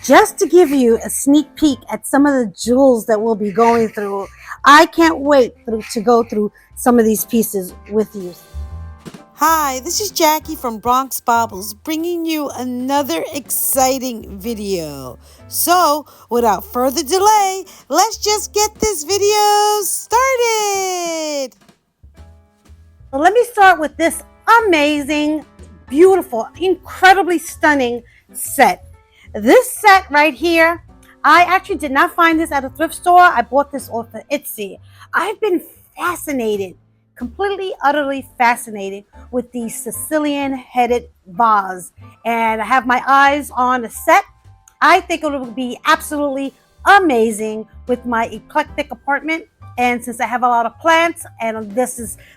just to give you a sneak peek at some of the jewels that we'll be going through. I can't wait to go through some of these pieces with you. Hi, this is Jackie from Bronx Baubles bringing you another exciting video. So, without further delay, let's just get this video started. So let me start with this amazing, beautiful, incredibly stunning set. This set right here, I actually did not find this at a thrift store. I bought this off of Etsy. I've been fascinated, completely, utterly fascinated with these Sicilian-headed vase. And I have my eyes on the set. I think it will be absolutely amazing with my eclectic apartment. And since I have a lot of plants and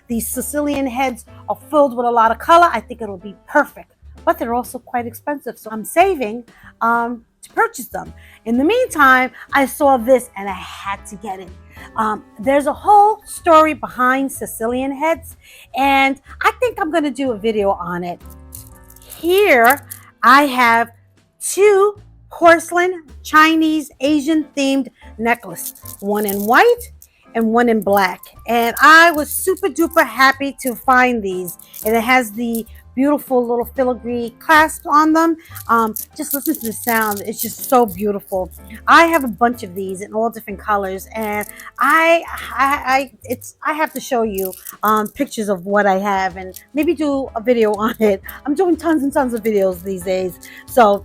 these Sicilian heads are filled with a lot of color, I think it'll be perfect. But they're also quite expensive, so I'm saving to purchase them. In the meantime, I saw this and I had to get it. There's a whole story behind Sicilian heads, and I think I'm going to do a video on it. Here I have two porcelain Chinese Asian themed necklaces, one in white and one in black, and I was super duper happy to find these. And it has the beautiful little filigree clasp on them. Just listen to the sound, it's just so beautiful. I have a bunch of these in all different colors, and I have to show you pictures of what I have and maybe do a video on it. I'm doing tons and tons of videos these days. So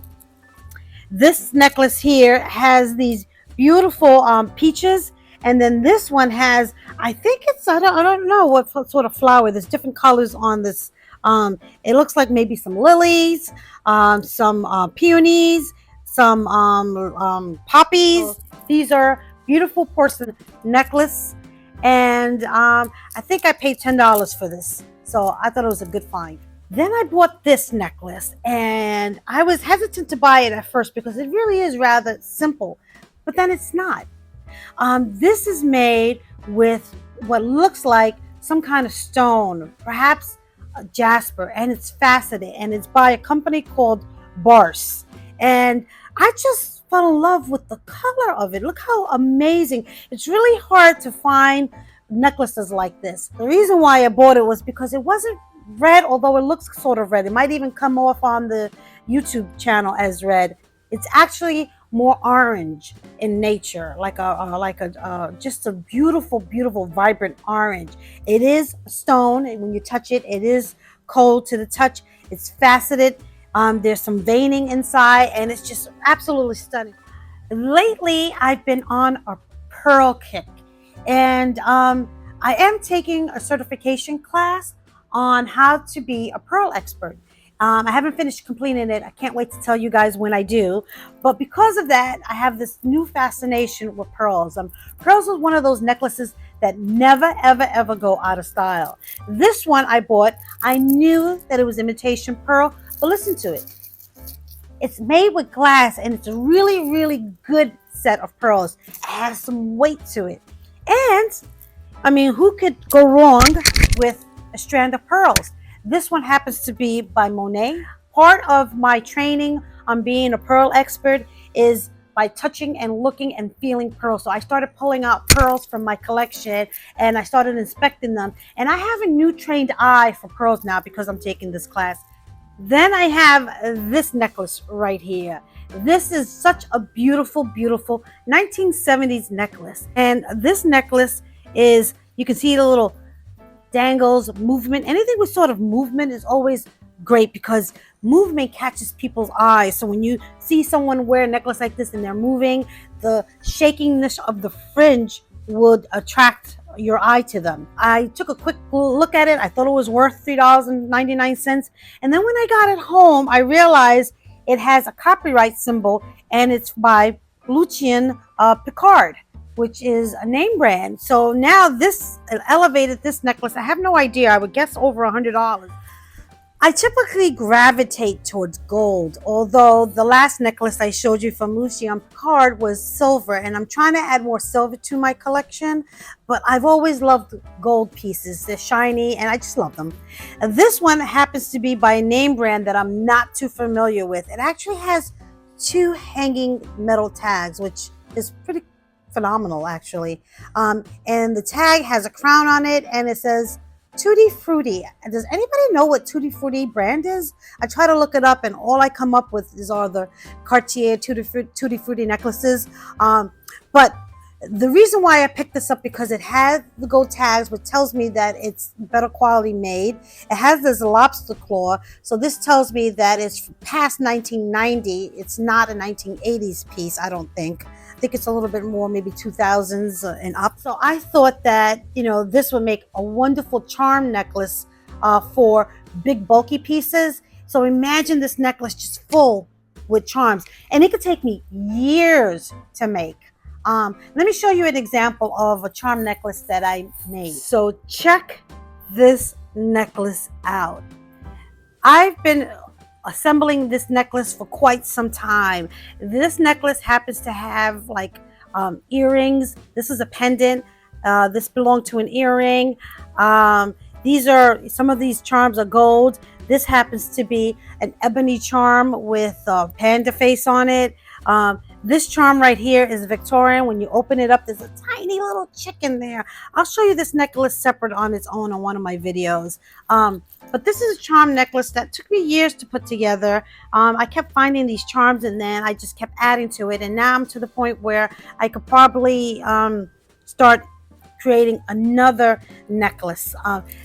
this necklace here has these beautiful peaches. And then this one has, I think it's, I don't know what sort of flower. There's different colors on this. It looks like maybe some lilies, some peonies, some poppies. These are beautiful porcelain necklace. And I think I paid $10 for this. So I thought it was a good find. Then I bought this necklace, and I was hesitant to buy it at first because it really is rather simple, but then it's not. This is made with what looks like some kind of stone, perhaps a jasper, and it's faceted, and it's by a company called Brooches. And I just fell in love with the color of it. Look how amazing. It's really hard to find necklaces like this. The reason why I bought it was because it wasn't red, although it looks sort of red. It might even come off on the YouTube channel as red. It's actually more orange in nature, just a beautiful, beautiful, vibrant orange. It is stone, and when you touch it, it is cold to the touch. It's faceted. There's some veining inside, and it's just absolutely stunning. Lately, I've been on a pearl kick, and I am taking a certification class on how to be a pearl expert. I haven't finished completing it. I can't wait to tell you guys when I do. But because of that, I have this new fascination with pearls. Pearls is one of those necklaces that never, ever, ever go out of style. This one I bought, I knew that it was imitation pearl, but listen to it. It's made with glass, and it's a really, really good set of pearls. It has some weight to it. And, I mean, who could go wrong with a strand of pearls? This one happens to be by Monet. Part of my training on being a pearl expert is by touching and looking and feeling pearls. So I started pulling out pearls from my collection, and I started inspecting them. And I have a new trained eye for pearls now because I'm taking this class. Then I have this necklace right here. This is such a beautiful, beautiful 1970s necklace. And this necklace is, you can see the little dangles, movement. Anything with sort of movement is always great because movement catches people's eyes. So when you see someone wear a necklace like this and they're moving, the shakiness of the fringe would attract your eye to them. I took a quick look at it. I thought it was worth $3.99. And then when I got it home, I realized it has a copyright symbol, and it's by Brooches Picard, which is a name brand. So now this elevated this necklace. I have no idea. I would guess over $100. I typically gravitate towards gold, although the last necklace I showed you from Brooches Picard was silver, and I'm trying to add more silver to my collection, but I've always loved gold pieces. They're shiny, and I just love them. And this one happens to be by a name brand that I'm not too familiar with. It actually has 2 hanging metal tags, which is pretty phenomenal actually. And the tag has a crown on it and it says Tutti Frutti. Does anybody know what Tutti Frutti brand is? I try to look it up and all I come up with is all the Cartier Tutti Frutti necklaces. But the reason why I picked this up because it had the gold tags, which tells me that it's better quality made. It has this lobster claw, so this tells me that it's past 1990. It's not a 1980s piece, I don't think. I think it's a little bit more, maybe 2000s and up. So I thought that, you know, this would make a wonderful charm necklace for big bulky pieces. So imagine this necklace just full with charms, and it could take me years to make. Let me show you an example of a charm necklace that I made. So check this necklace out. I've been assembling this necklace for quite some time. This necklace happens to have like earrings. This is a pendant. This belonged to an earring. Some of these charms are gold. This happens to be an ebony charm with a panda face on it. This charm right here is Victorian. When you open it up, there's a tiny little chicken there. I'll show you this necklace separate on its own on one of my videos. But this is a charm necklace that took me years to put together. I kept finding these charms and then I just kept adding to it. And now I'm to the point where I could probably start creating another necklace.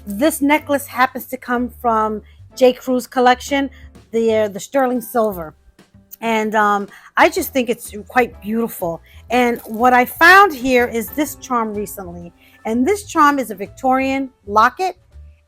This necklace happens to come from J. Crew's collection, the sterling silver. And I just think it's quite beautiful. And what I found here is this charm recently. And this charm is a Victorian locket.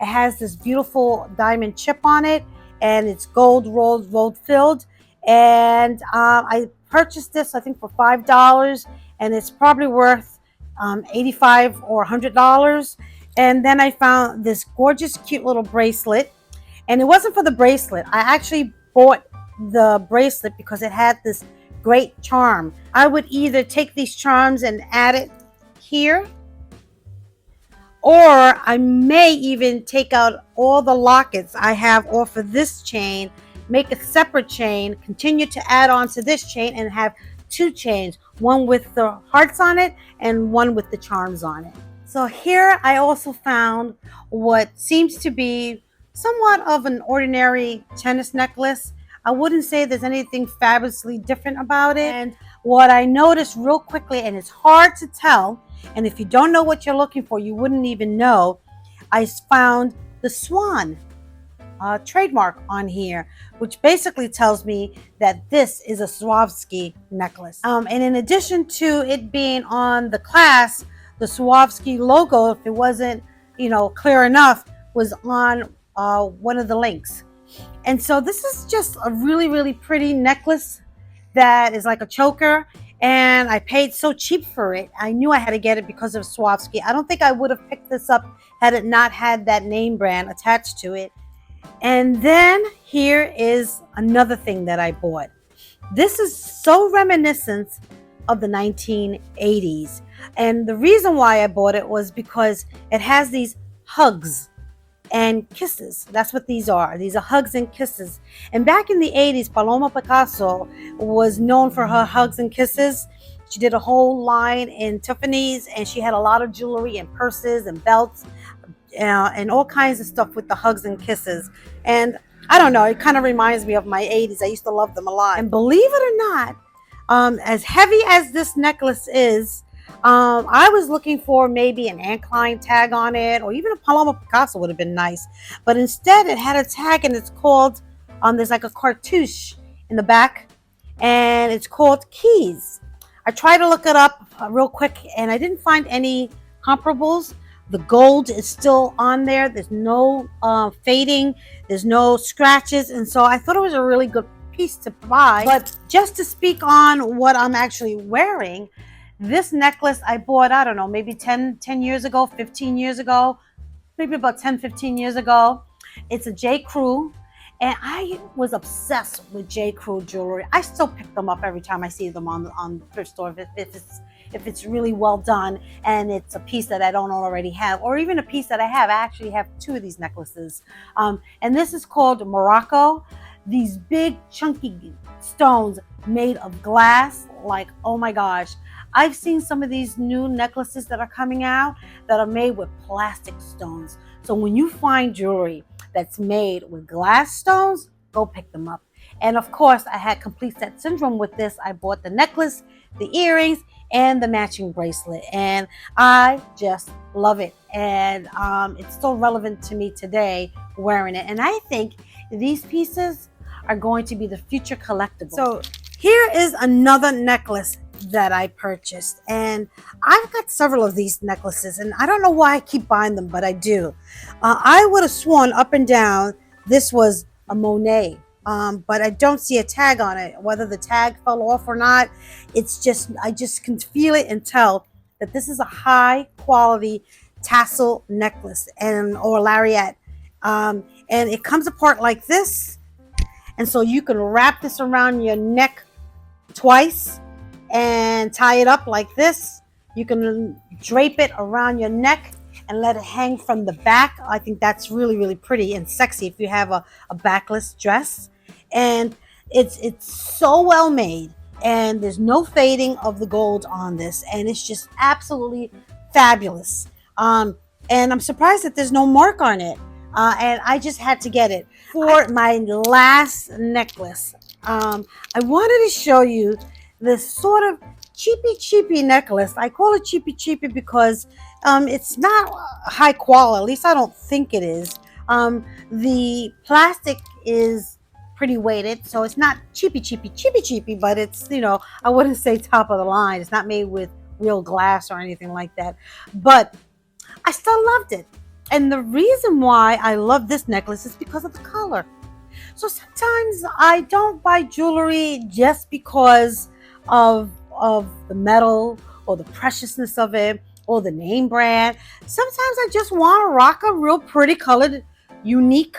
It has this beautiful diamond chip on it. And it's gold rolled filled. And I purchased this, I think, for $5. And it's probably worth $85 or $100. And then I found this gorgeous, cute little bracelet. And it wasn't for the bracelet. I actually bought the bracelet because it had this great charm. I would either take these charms and add it here, or I may even take out all the lockets I have off of this chain, make a separate chain, continue to add on to this chain and have 2 chains, one with the hearts on it and one with the charms on it. So here I also found what seems to be somewhat of an ordinary tennis necklace. I wouldn't say there's anything fabulously different about it. And what I noticed real quickly, and it's hard to tell, and if you don't know what you're looking for, you wouldn't even know, I found the swan trademark on here, which basically tells me that this is a Swarovski necklace. And in addition to it being on the clasp, the Swarovski logo, if it wasn't, you know, clear enough, was on one of the links. And so this is just a really, really pretty necklace that is like a choker. And I paid so cheap for it. I knew I had to get it because of Swarovski. I don't think I would have picked this up had it not had that name brand attached to it. And then here is another thing that I bought. This is so reminiscent of the 1980s. And the reason why I bought it was because it has these hugs and kisses. That's what these are. These are hugs and kisses. And back in the 80s, Paloma Picasso was known for her hugs and kisses. She did a whole line in Tiffany's, and she had a lot of jewelry and purses and belts and all kinds of stuff with the hugs and kisses. And I don't know, it kind of reminds me of my 80s. I used to love them a lot. And believe it or not, as heavy as this necklace is, I was looking for maybe an Ankline tag on it, or even a Paloma Picasso would have been nice. But instead, it had a tag, and it's called, there's like a cartouche in the back, and it's called Keys. I tried to look it up real quick, and I didn't find any comparables. The gold is still on there. There's no fading. There's no scratches. And so I thought it was a really good piece to buy. But just to speak on what I'm actually wearing, this necklace I bought, I don't know, maybe 10 years ago, 15 years ago, maybe about 10, 15 years ago. It's a J. Crew, and I was obsessed with J. Crew jewelry. I still pick them up every time I see them on thrift store if it's really well done and it's a piece that I don't already have, or even a piece that I have. I actually have 2 of these necklaces. And this is called Morocco. These big chunky stones made of glass. Like, oh my gosh. I've seen some of these new necklaces that are coming out that are made with plastic stones. So when you find jewelry that's made with glass stones, go pick them up. And of course, I had complete set syndrome with this. I bought the necklace, the earrings, and the matching bracelet. And I just love it. And it's still relevant to me today wearing it. And I think these pieces are going to be the future collectible. So here is another necklace that I purchased, and I've got several of these necklaces, and I don't know why I keep buying them, but I do. I would have sworn up and down this was a Monet, but I don't see a tag on it. Whether the tag fell off or not, it's just, I just can feel it and tell that this is a high quality tassel necklace and or lariat, and it comes apart like this, and so you can wrap this around your neck twice and tie it up like this. You can drape it around your neck and let it hang from the back. I think that's really, really pretty and sexy if you have a backless dress. And it's so well made, and there's no fading of the gold on this, and it's just absolutely fabulous. And I'm surprised that there's no mark on it. And I just had to get it. For my last necklace, I wanted to show you this sort of cheapy necklace. I call it cheapy because it's not high quality. At least I don't think it is. The plastic is pretty weighted, so it's not cheapy, but it's, you know, I wouldn't say top of the line. It's not made with real glass or anything like that, but I still loved it. And the reason why I love this necklace is because of the color. So sometimes I don't buy jewelry just because of the metal or the preciousness of it or the name brand. Sometimes I just want to rock a real pretty colored, unique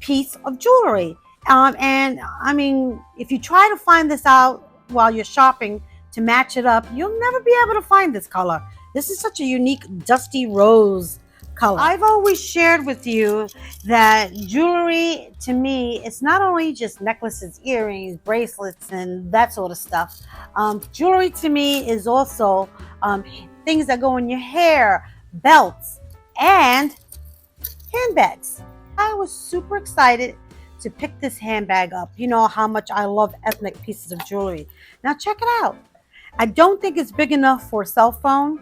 piece of jewelry. And I mean, if you try to find this out while you're shopping to match it up, you'll never be able to find this color. This is such a unique dusty rose color. I've always shared with you that jewelry to me, it's not only just necklaces, earrings, bracelets, and that sort of stuff. Jewelry to me is also things that go in your hair, belts, and handbags. I was super excited to pick this handbag up. You know how much I love ethnic pieces of jewelry. Now check it out. I don't think it's big enough for a cell phone.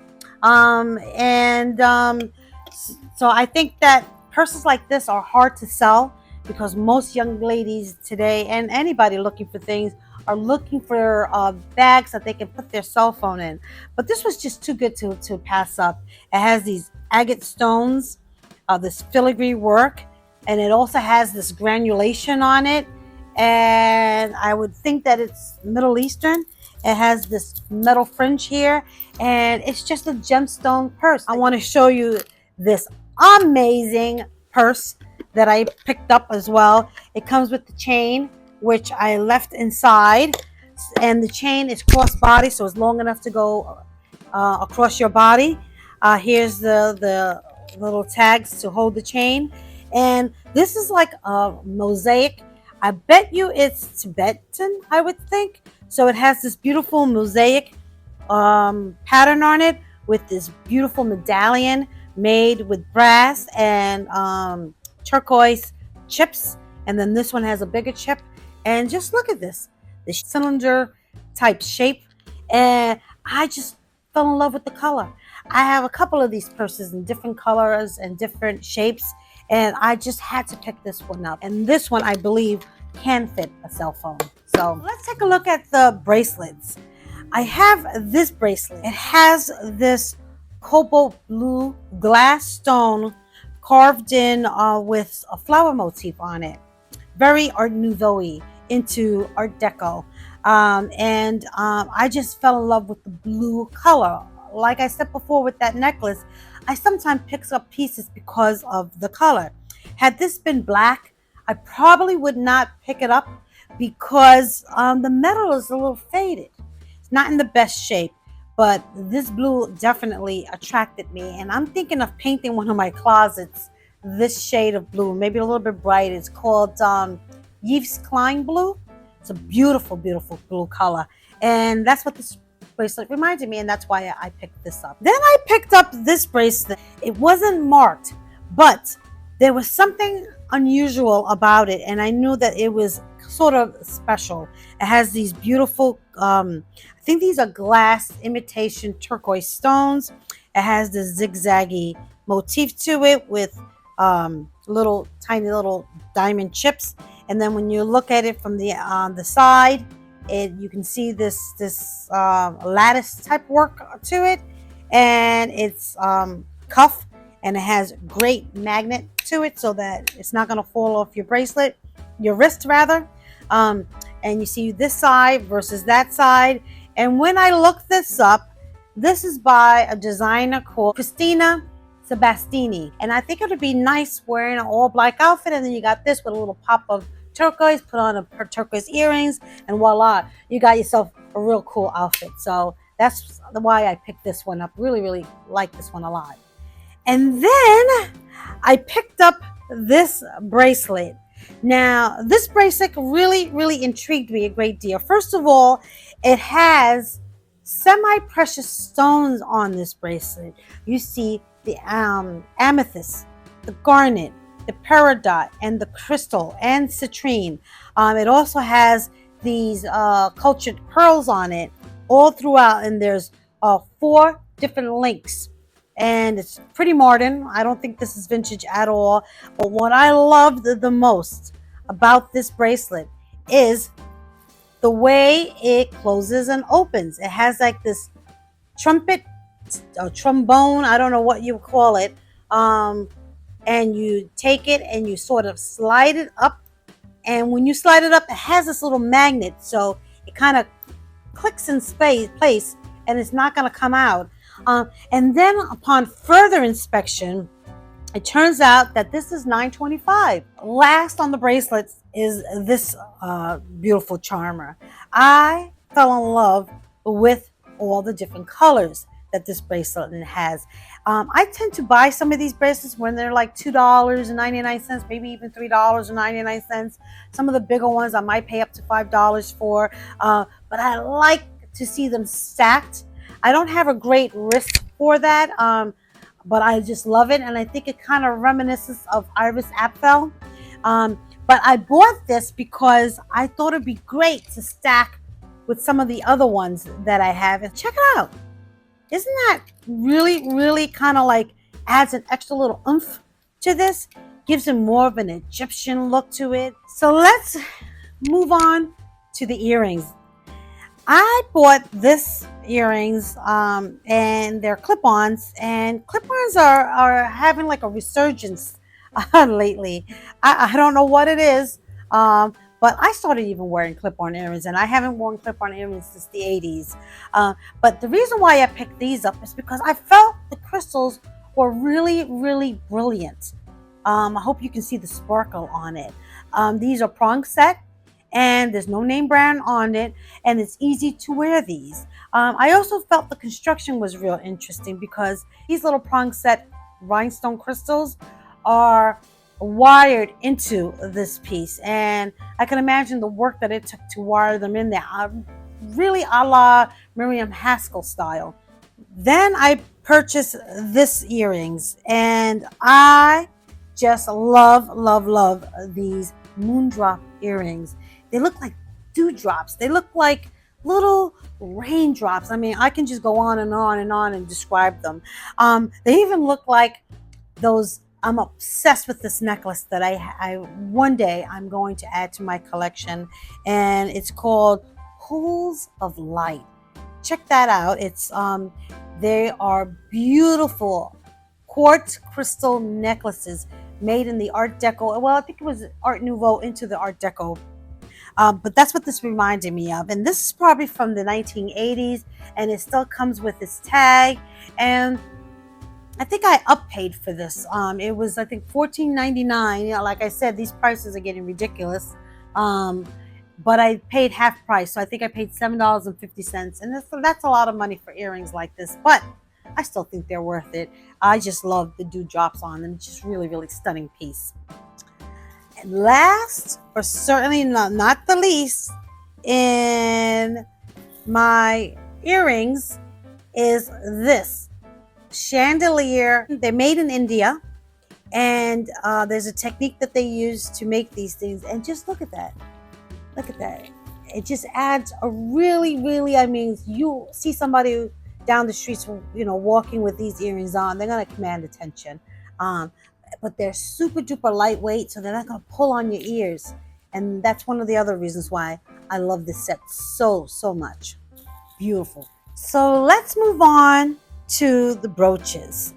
So I think that purses like this are hard to sell because most young ladies today and anybody looking for things are looking for bags that they can put their cell phone in. But this was just too good to pass up. It has these agate stones, this filigree work, and it also has this granulation on it. And I would think that it's Middle Eastern. It has this metal fringe here, and it's just a gemstone purse. I want to show you this amazing purse that I picked up as well. It comes with the chain, which I left inside, and the chain is crossbody, so it's long enough to go across your body. Here's the little tags to hold the chain, and this is like a mosaic. I bet you it's Tibetan, I would think. So it has this beautiful mosaic pattern on it with this beautiful medallion made with brass and turquoise chips. And then this one has a bigger chip. And just look at this cylinder type shape. And I just fell in love with the color. I have a couple of these purses in different colors and different shapes, and I just had to pick this one up. And this one, I believe, can fit a cell phone. So let's take a look at the bracelets. I have this bracelet. It has this cobalt blue glass stone carved in with a flower motif on it. Very Art Nouveau-y, into Art Deco. I just fell in love with the blue color. Like I said before with that necklace, I sometimes pick up pieces because of the color. Had this been black, I probably would not pick it up because the metal is a little faded. It's not in the best shape, but this blue definitely attracted me. And I'm thinking of painting one of my closets this shade of blue, maybe a little bit bright. It's called Yves Klein blue. It's a beautiful, beautiful blue color. And that's what this bracelet reminded me, and that's why I picked this up. Then I picked up this bracelet. It wasn't marked, but there was something unusual about it, and I knew that it was sort of special. It has these beautiful, I think these are glass imitation turquoise stones. It has this zigzaggy motif to it with little tiny little diamond chips. And then when you look at it from the side, you can see this lattice type work to it, and it's cuff, and it has great magnet to it so that it's not going to fall off your bracelet, your wrist rather. And you see this side versus that side. And when I looked this up, this is by a designer called Christina Sebastini, and I think it would be nice wearing an all black outfit, and then you got this with a little pop of turquoise, put on a turquoise earrings, and voila, you got yourself a real cool outfit. So that's why I picked this one up. Really, really like this one a lot. And then I picked up this bracelet. Now, this bracelet really, really intrigued me a great deal. First of all, it has semi-precious stones on this bracelet. You see the amethyst, the garnet, the peridot, and the crystal, and citrine. It also has these cultured pearls on it all throughout, and there's 4 different links. And it's pretty modern. I don't think this is vintage at all. But what I loved the most about this bracelet is the way it closes and opens. It has like this trumpet, trombone, I don't know what you call it. And you take it and you sort of slide it up. And when you slide it up, it has this little magnet. So it kind of clicks in place, and it's not going to come out. And then upon further inspection, it turns out that this is $9.25. Last on the bracelets is this beautiful charmer. I fell in love with all the different colors that this bracelet has. I tend to buy some of these bracelets when they're like $2.99, maybe even $3.99. Some of the bigger ones I might pay up to $5 for, but I like to see them stacked. I don't have a great wrist for that, but I just love it, and I think it kind of reminisces of Iris Apfel. But I bought this because I thought it'd be great to stack with some of the other ones that I have. And check it out. Isn't that really, really kind of like adds an extra little oomph to this? Gives it more of an Egyptian look to it. So let's move on to the earrings. I bought this earrings and they're clip-ons, and clip-ons are having like a resurgence lately. I don't know what it is, but I started even wearing clip-on earrings, and I haven't worn clip-on earrings since the 80s. But the reason why I picked these up is because I felt the crystals were really, really brilliant. I hope you can see the sparkle on it. These are prong set, and there's no name brand on it, and it's easy to wear these. I also felt the construction was real interesting because these little prong set rhinestone crystals are wired into this piece, and I can imagine the work that it took to wire them in there, really a la Miriam Haskell style. Then I purchased this earrings, and I just love, love, love these moondrop earrings. They look like dewdrops. They look like little raindrops. I mean, I can just go on and on and on and describe them. They even look like those. I'm obsessed with this necklace that I one day I'm going to add to my collection, and it's called Pools of Light. Check that out. It's they are beautiful quartz crystal necklaces made in the Art Deco. Well, I think it was Art Nouveau into the Art Deco. But that's what this reminded me of. And this is probably from the 1980s, and it still comes with this tag. And I think I uppaid for this. It was, I think, $14.99. You know, like I said, these prices are getting ridiculous. But I paid half price, so I think I paid $7.50. And that's a lot of money for earrings like this. But I still think they're worth it. I just love the dewdrops on them. It's just really, really stunning piece. And last, but certainly not the least, in my earrings is this chandelier. They're made in India, and there's a technique that they use to make these things. And just look at that. Look at that. It just adds a really, I mean, you see somebody down the streets, walking with these earrings on, they're going to command attention. Um, but they're super duper lightweight, so they're not going to pull on your ears. And that's one of the other reasons why I love this set so much. Beautiful. So let's move on to the brooches.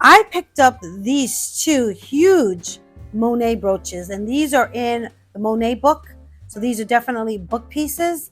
I picked up these two huge Monet brooches, and these are in the Monet book. So these are definitely book pieces.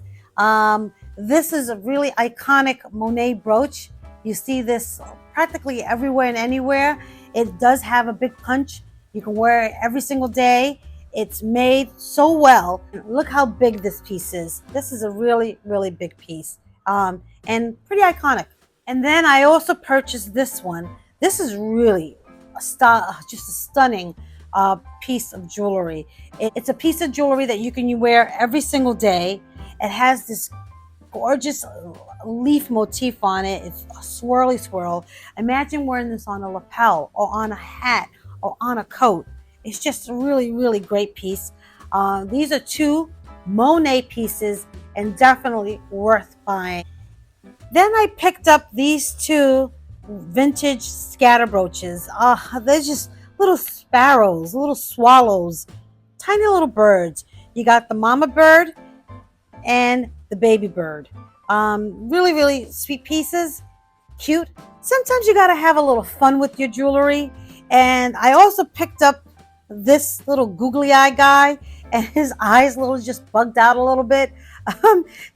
This is a really iconic Monet brooch. You see this practically everywhere and anywhere. It does have a big punch. You can wear it every single day. It's made so well. Look how big this piece is. This is a really big piece, and pretty iconic. And then I also purchased this one. This is really just a stunning piece of jewelry. It's a piece of jewelry that you can wear every single day. It has this gorgeous leaf motif on it. It's a swirly swirl. Imagine wearing this on a lapel or on a hat or on a coat. It's just a really great piece. These are two Monet pieces and definitely worth buying. Then I picked up these two vintage scatter brooches. They're just little sparrows, little swallows, tiny little birds. You got the mama bird and the baby bird. Really sweet pieces, cute. Sometimes you gotta have a little fun with your jewelry. And I also picked up this little googly eye guy, and his eyes little just bugged out a little bit.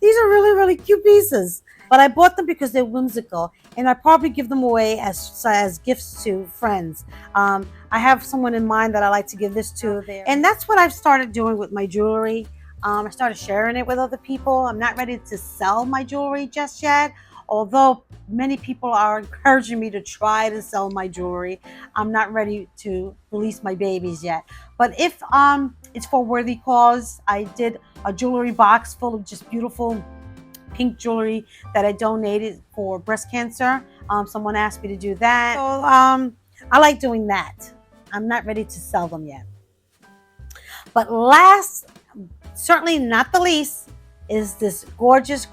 These are really cute pieces. But I bought them because they're whimsical, and I probably give them away as gifts to friends. I have someone in mind that I like to give this to, and that's what I've started doing with my jewelry. I started sharing it with other people. I'm not ready to sell my jewelry just yet, although many people are encouraging me to try to sell my jewelry. I'm not ready to release my babies yet. But if it's for a worthy cause, I did a jewelry box full of just beautiful pink jewelry that I donated for breast cancer. Someone asked me to do that. So I like doing that. I'm not ready to sell them yet. But last, certainly not the least, is this gorgeous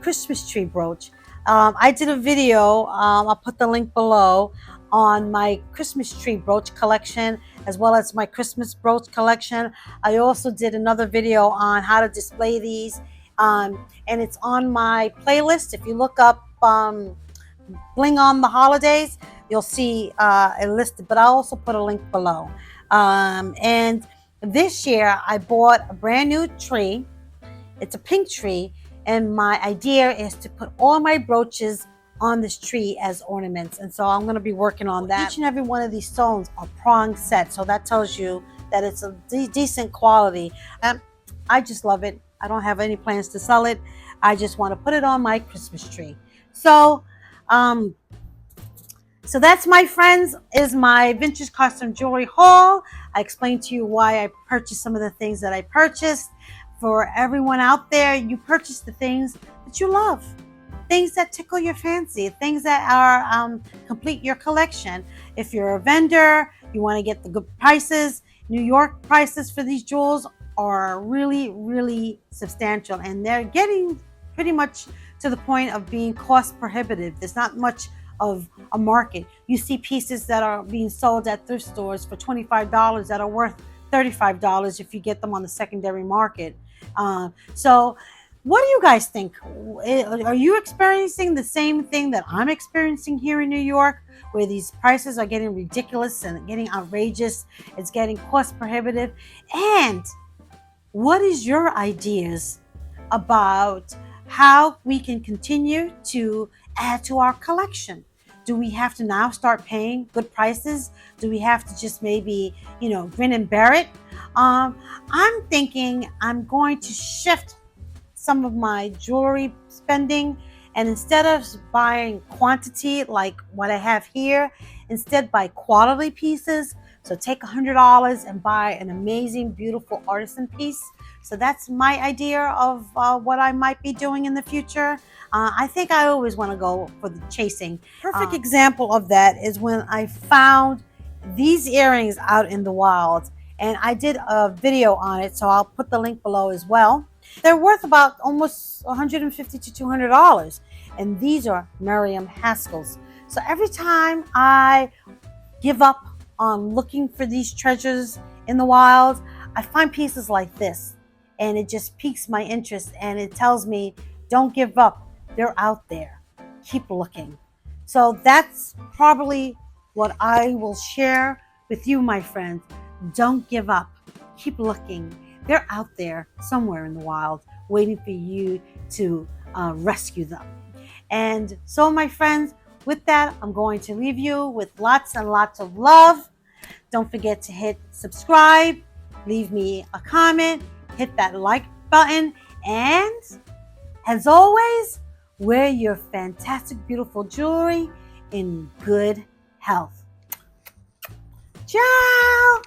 Christmas tree brooch. I did a video, I'll put the link below, on my Christmas tree brooch collection, as well as my Christmas brooch collection. I also did another video on how to display these, and it's on my playlist. If you look up Bling on the Holidays, you'll see it listed, but I'll also put a link below. And this year I bought a brand new tree. It's a pink tree, and my idea is to put all my brooches on this tree as ornaments, and so I'm going to be working on that. Each and every one of these stones are prong set, so that tells you that it's a decent quality. I just love it. I don't have any plans to sell it. I just want to put it on my Christmas tree. So that's, my friends, is my vintage custom jewelry haul. I explained to you why I purchased some of the things that I purchased. For everyone out there, you purchase the things that you love, things that tickle your fancy, things that are complete your collection. If you're a vendor, you want to get the good prices. New York prices for these jewels are really substantial, and they're getting pretty much to the point of being cost prohibitive. There's not much of a market. You see pieces that are being sold at thrift stores for $25 that are worth $35 if you get them on the secondary market. So what do you guys think? Are you experiencing the same thing that I'm experiencing here in New York, where these prices are getting ridiculous and getting outrageous? It's getting cost prohibitive. And what is your ideas about how we can continue to add to our collection? Do we have to now start paying good prices? Do we have to just maybe, grin and bear it? I'm thinking I'm going to shift some of my jewelry spending, and instead of buying quantity like what I have here, instead buy quality pieces. So take $100 and buy an amazing, beautiful artisan piece. So that's my idea of what I might be doing in the future. I think I always want to go for the chasing. Perfect example of that is when I found these earrings out in the wild, and I did a video on it, so I'll put the link below as well. They're worth about almost $150 to $200, and these are Miriam Haskell's. So every time I give up on looking for these treasures in the wild, I find pieces like this, and it just piques my interest, and it tells me, don't give up. They're out there. Keep looking. So that's probably what I will share with you, my friends. Don't give up. Keep looking. They're out there somewhere in the wild waiting for you to rescue them. And so, my friends, with that, I'm going to leave you with lots and lots of love. Don't forget to hit subscribe, leave me a comment, hit that like button, and as always, wear your fantastic, beautiful jewelry in good health. Ciao!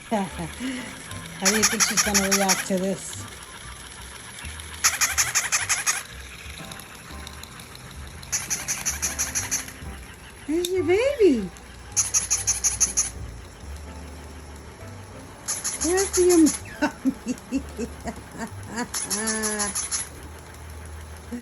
How do you think she's going to react to this? There's your baby. Where's your mommy?